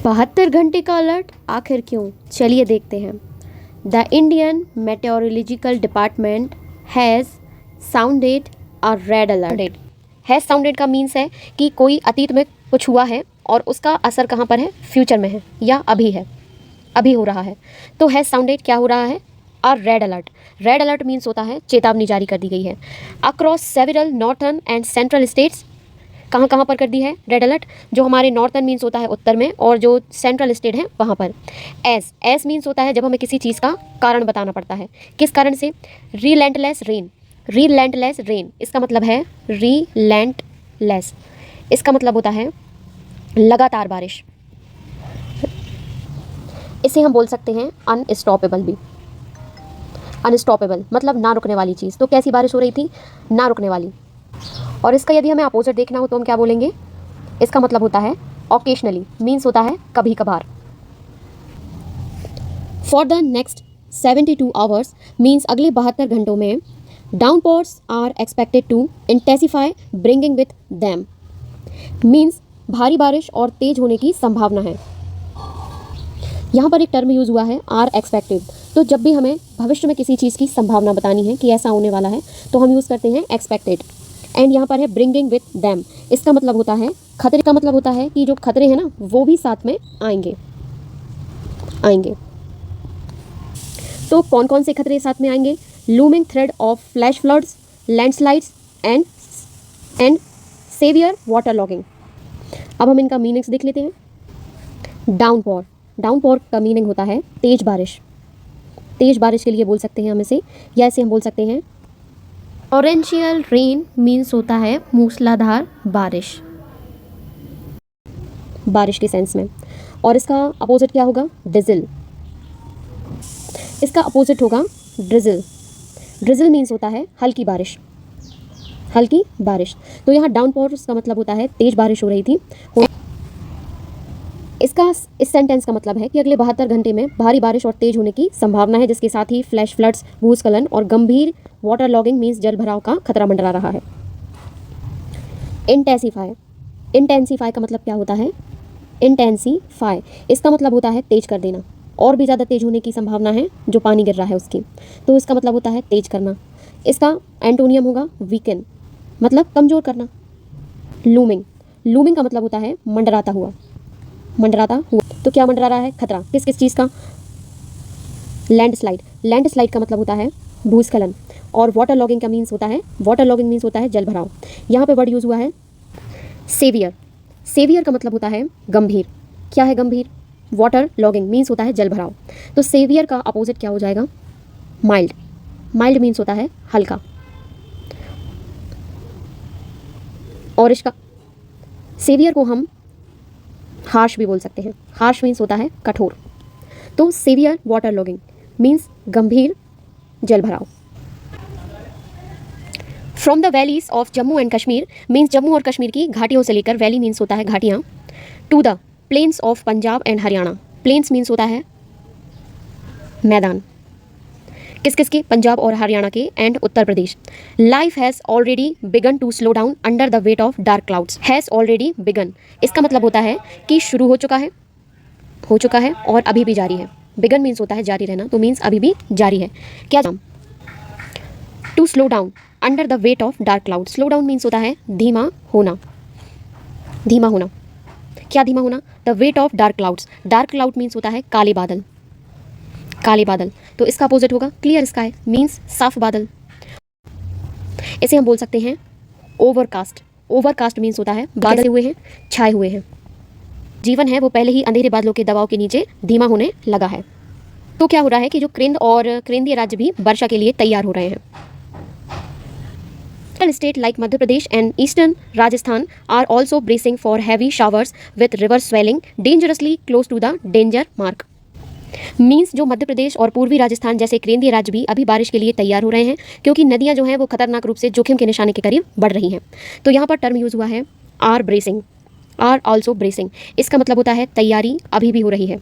72 घंटे का अलर्ट आखिर क्यों? चलिए देखते हैं। The Indian meteorological department has sounded a red alert. Has sounded का मीन्स है कि कोई अतीत में कुछ हुआ है और उसका असर कहाँ पर है? फ्यूचर में है या अभी है, अभी हो रहा है। तो हैज़ साउंडेड क्या हो रहा है? A red alert. Red alert means होता है चेतावनी जारी कर दी गई है across several northern and central states. कहाँ कहाँ पर कर दी है रेड अलर्ट? जो हमारे नॉर्थर्न मीन्स होता है उत्तर में, और जो सेंट्रल स्टेट है वहाँ पर। एस मीन्स होता है जब हमें किसी चीज़ का कारण बताना पड़ता है। किस कारण से? रीलेंटलेस रेन। रीलेंटलेस रेन इसका मतलब है रीलेंटलेस, इसका मतलब होता है लगातार बारिश। इसे हम बोल सकते हैं अनस्टॉपेबल भी। अनस्टॉपेबल मतलब ना रुकने वाली चीज़। तो कैसी बारिश हो रही थी? ना रुकने वाली। और इसका यदि हमें अपोजिट देखना हो तो हम क्या बोलेंगे? इसका मतलब होता है ओकेशनली, मीन्स होता है कभी कभार। For the next 72 hours means अगले 72 घंटों में downpours are expected to intensify bringing with them, means भारी बारिश और तेज होने की संभावना है। यहाँ पर एक टर्म यूज़ हुआ है आर एक्सपेक्टेड। तो जब भी हमें भविष्य में किसी चीज़ की संभावना बतानी है कि ऐसा होने वाला है तो हम यूज़ करते हैं एक्सपेक्टेड। एंड यहाँ पर है ब्रिंगिंग विथ दैम, इसका मतलब होता है खतरे का मतलब होता है कि जो खतरे हैं ना वो भी साथ में आएंगे। तो कौन कौन से खतरे साथ में आएंगे? Looming threat of flash floods, landslides and severe water logging. अब हम इनका मीनिंग्स देख लेते हैं। डाउनपोर। डाउनपोर का मीनिंग होता है तेज बारिश। तेज बारिश के लिए बोल सकते हैं हम इसे, या इसे हम बोल सकते हैं टॉरेंशियल रेन, मीन्स होता है मूसलाधार बारिश, बारिश के सेंस में। और इसका अपोजिट क्या होगा? डिजिल। इसका अपोजिट होगा ड्रिजिल। ड्रिजिल मीन्स होता है हल्की बारिश, हल्की बारिश। तो यहाँ डाउनपोर का मतलब होता है तेज बारिश हो रही थी। इसका इस सेंटेंस का मतलब है कि अगले 72 घंटे में भारी बारिश और तेज होने की संभावना है, जिसके साथ ही फ्लैश फ्लड्स, भूस्खलन और गंभीर वाटर लॉगिंग मीन्स जल भराव का खतरा मंडरा रहा है। इंटेंसिफाई। इंटेंसिफाई का मतलब क्या होता है? इंटेंसिफाई इसका मतलब होता है तेज कर देना, और भी ज़्यादा तेज होने की संभावना है जो पानी गिर रहा है उसकी, तो इसका मतलब होता है तेज करना। इसका एंटोनियम होगा वीकन, मतलब कमज़ोर करना। लूमिंग। लूमिंग का मतलब होता है मंडराता हुआ, मंडराता हुआ। तो क्या मंडरा रहा है? खतरा। किस किस चीज़ का? लैंडस्लाइड। लैंडस्लाइड का मतलब होता है भूस्खलन। और वाटर लॉगिंग का मीन्स होता है, वाटर लॉगिंग मीन्स होता है जल भराव। यहाँ पे वर्ड यूज़ हुआ है सेवियर। सेवियर का मतलब होता है गंभीर। क्या है गंभीर? वाटर लॉगिंग मीन्स होता है जल भराव। तो सेवियर का अपोजिट क्या हो जाएगा? माइल्ड। माइल्ड मीन्स होता है हल्का। और इसका सेवियर को हम हार्श भी बोल सकते हैं। हार्श मीन्स होता है कठोर। तो सेवियर वाटर लॉगिंग मीन्स गंभीर जल भराव। From the valleys of Jammu and Kashmir means Jammu और कश्मीर की घाटियों से लेकर, वैली मीन्स होता है घाटियाँ, to the plains of Punjab and Haryana. Plains means होता है मैदान। किस किस के? पंजाब और हरियाणा के, and Uttar Pradesh. Life has already begun to slow down under the weight of dark clouds. Has already begun इसका मतलब होता है कि शुरू हो चुका है और अभी भी जारी है। बिगन मीन्स होता है जारी रहना, तो मीन्स अभी भी जारी है। क्या? To slow down under the weight of dark cloud. Slow down means होता है धीमा होना। धीमा होना। क्या धीमा होना? The weight of dark clouds. Dark cloud means होता है काले बादल। काले बादल। तो इसका अपोजिट होगा क्लियर स्काई, मीन्स साफ बादल। इसे हम बोल सकते हैं ओवरकास्ट। ओवरकास्ट मीन्स होता है बादल हुए हैं, छाए हुए हैं। जीवन है वो पहले ही अंधेरे बादलों के दबाव के नीचे धीमा होने लगा है। तो क्या हो रहा है कि जो कृंद और केंद्रीय राज्य भी वर्षा के लिए तैयार हो रहे हैं। State like Madhya Pradesh and eastern Rajasthan are also bracing for heavy showers with river swelling dangerously close to the danger mark. Means जो मध्य प्रदेश और पूर्वी राजस्थान जैसे केंद्रीय राज्य भी अभी बारिश के लिए तैयार हो रहे हैं, क्योंकि नदियां जो हैं वो खतरनाक रूप से जोखिम के निशाने के करीब बढ़ रही हैं। तो यहाँ पर टर्म यूज़ हुआ है are bracing, are also bracing. इसका मतलब होता है तैयारी अभी भी हो रही है,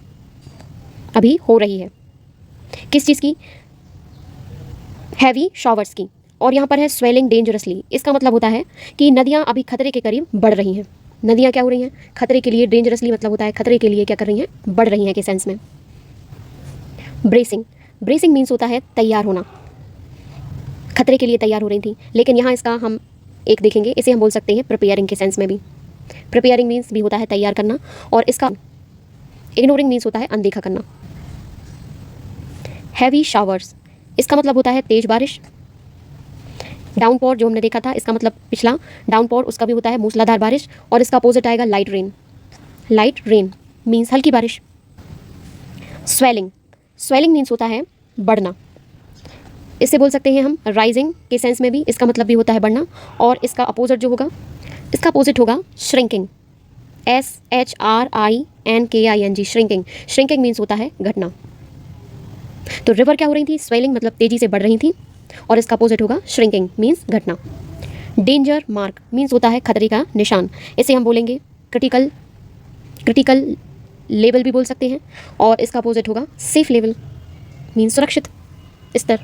अभी हो रही है। किस चीज़ की? हैवी शावर्स की। और यहाँ पर है स्वेलिंग डेंजरसली, इसका मतलब होता है कि नदियाँ अभी खतरे के करीब बढ़ रही हैं। नदियाँ क्या हो रही हैं, खतरे के लिए, डेंजरसली मतलब होता है खतरे के लिए क्या कर रही हैं, बढ़ रही हैं के सेंस में। ब्रेसिंग, ब्रेसिंग मीन्स होता है तैयार होना, खतरे के लिए तैयार हो रही थी, लेकिन यहाँ इसका हम एक देखेंगे, इसे हम बोल सकते हैं प्रिपेयरिंग के सेंस में भी। प्रिपेयरिंग मीन्स भी होता है तैयार करना, और इसका इग्नोरिंग मीन्स होता है अनदेखा करना। हैवी शावर्स, इसका मतलब होता है तेज बारिश। डाउनपॉर जो हमने देखा था, इसका मतलब पिछला डाउनपॉर, उसका भी होता है मूसलाधार बारिश, और इसका अपोजिट आएगा light rain. Light rain means हल्की बारिश। स्वेलिंग, स्वेलिंग मीन्स होता है बढ़ना, इससे बोल सकते हैं हम राइजिंग के सेंस में भी, इसका मतलब भी होता है बढ़ना, और इसका अपोजिट जो होगा, इसका अपोजिट होगा shrinking. SHRINKING, shrinking. Shrinking means होता है घटना। तो रिवर क्या हो रही थी, स्वेलिंग मतलब तेजी से बढ़ रही थी, और इसका अपोजिट होगा श्रिंकिंग मीन्स घटना। डेंजर मार्क मीन्स होता है खतरे का निशान, इसे हम बोलेंगे क्रिटिकल, क्रिटिकल लेवल भी बोल सकते हैं, और इसका अपोजिट होगा सेफ लेवल मीन्स सुरक्षित स्तर।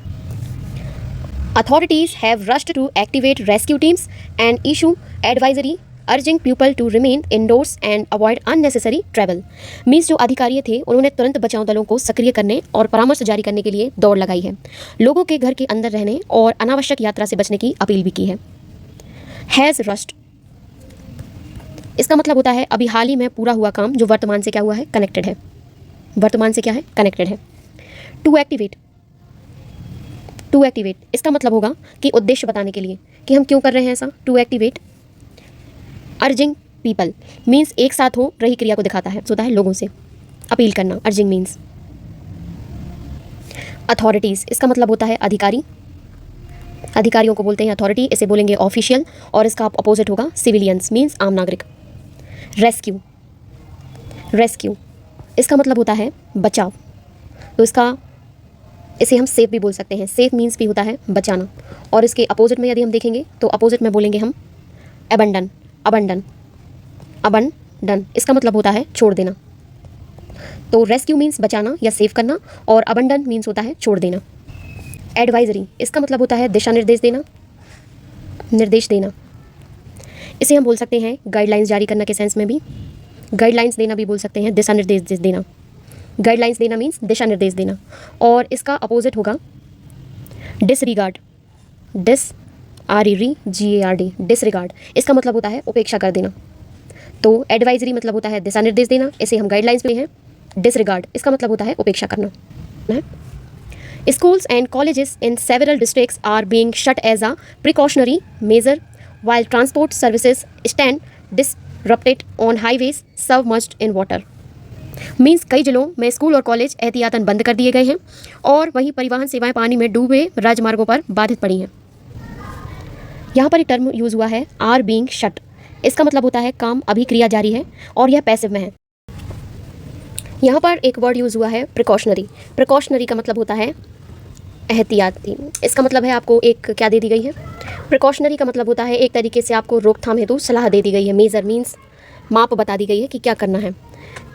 Authorities have rushed to activate rescue teams and issue advisory urging people to remain indoors and avoid unnecessary travel. Means जो अधिकारी थे उन्होंने तुरंत बचाव दलों को सक्रिय करने और परामर्श जारी करने के लिए दौड़ लगाई है। लोगों के घर के अंदर रहने और अनावश्यक यात्रा से बचने की अपील भी की है। हैज़ रश्ड, इसका मतलब होता है अभी हाल ही में पूरा हुआ काम जो वर्तमान से क्या हुआ है, कनेक्टेड है, वर्तमान से क्या है, कनेक्टेड है। टू एक्टिवेट, टू एक्टिवेट इसका मतलब होगा कि उद्देश्य बताने के लिए कि हम क्यों कर रहे हैं ऐसा। To activate urging people means एक साथ हो रही क्रिया को दिखाता है, होता है लोगों से अपील करना, अर्जिंग मीन्स। अथॉरिटीज़ इसका मतलब होता है अधिकारी, अधिकारियों को बोलते हैं अथॉरिटी, इसे बोलेंगे ऑफिशियल, और इसका अपोजिट होगा सिविलियंस मीन्स आम नागरिक। रेस्क्यू, रेस्क्यू इसका मतलब होता है बचाव, तो इसका इसे हम सेफ भी बोल सकते हैं, सेफ मीन्स भी होता है बचाना, और इसके अपोजिट में यदि हम देखेंगे तो अपोजिट में बोलेंगे हम अबंडन, अबंडन, अबंडन इसका मतलब होता है छोड़ देना। तो रेस्क्यू मीन्स बचाना या सेव करना, और अबंडन मीन्स होता है छोड़ देना। एडवाइजरी इसका मतलब होता है दिशा निर्देश देना, निर्देश देना, इसे हम बोल सकते हैं गाइडलाइंस जारी करना के सेंस में भी, गाइडलाइंस देना भी बोल सकते हैं, दिशा निर्देश देना। गाइडलाइंस देना मीन्स दिशा निर्देश देना, और इसका अपोजिट होगा डिसरिगार्ड, DISREGARD, डिसरिगार्ड इसका मतलब होता है उपेक्षा कर देना। तो एडवाइजरी मतलब होता है दिशा निर्देश देना, इसे हम गाइडलाइंस में हैं। डिसरिगार्ड इसका मतलब होता है उपेक्षा करना। Schools and colleges in several districts are being shut as a precautionary measure while transport services stand disrupted on highways submerged in water. Means कई जिलों में स्कूल और कॉलेज एहतियातन बंद कर दिए गए हैं, और वहीं परिवहन सेवाएं पानी में डूबे राजमार्गों पर बाधित पड़ी हैं। यहाँ पर एक टर्म यूज़ हुआ है आर बीइंग शट, इसका मतलब होता है काम अभी क्रिया जारी है और यह पैसिव में है। यहाँ पर एक वर्ड यूज़ हुआ है प्रिकॉशनरी, प्रिकॉशनरी का मतलब होता है एहतियाती, इसका मतलब है आपको एक क्या दे दी गई है, प्रिकॉशनरी का मतलब होता है एक तरीके से आपको रोकथाम हेतु सलाह दे दी गई है। मेजर मीन्स माप बता दी गई है कि क्या करना है।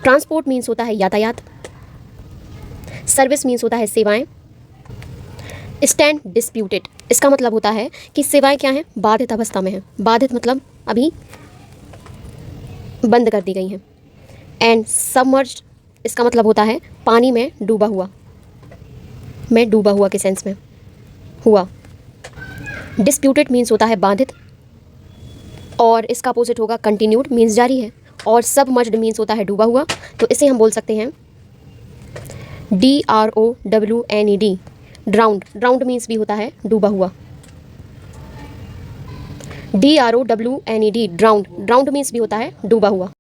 ट्रांसपोर्ट मीन्स होता है यातायात, सर्विस मीन्स होता है सेवाएं, स्टैंड डिस्प्यूटेड इसका मतलब होता है कि सेवाएं क्या हैं, बाधित अवस्था में हैं, बाधित मतलब अभी बंद कर दी गई हैं। एंड सबमर्ज्ड इसका मतलब होता है पानी में डूबा हुआ, में डूबा हुआ के सेंस में हुआ। डिस्प्यूटेड मीन्स होता है बाधित, और इसका अपोजिट होगा कंटिन्यूड मीन्स जारी है, और सबमर्ज्ड मीन्स होता है डूबा हुआ, तो इसे हम बोल सकते हैं DROWNED, ड्राउंड, ड्राउंड मीन्स भी होता है डूबा हुआ। DROWNED ड्राउंड, ड्राउंड मीन्स भी होता है डूबा हुआ।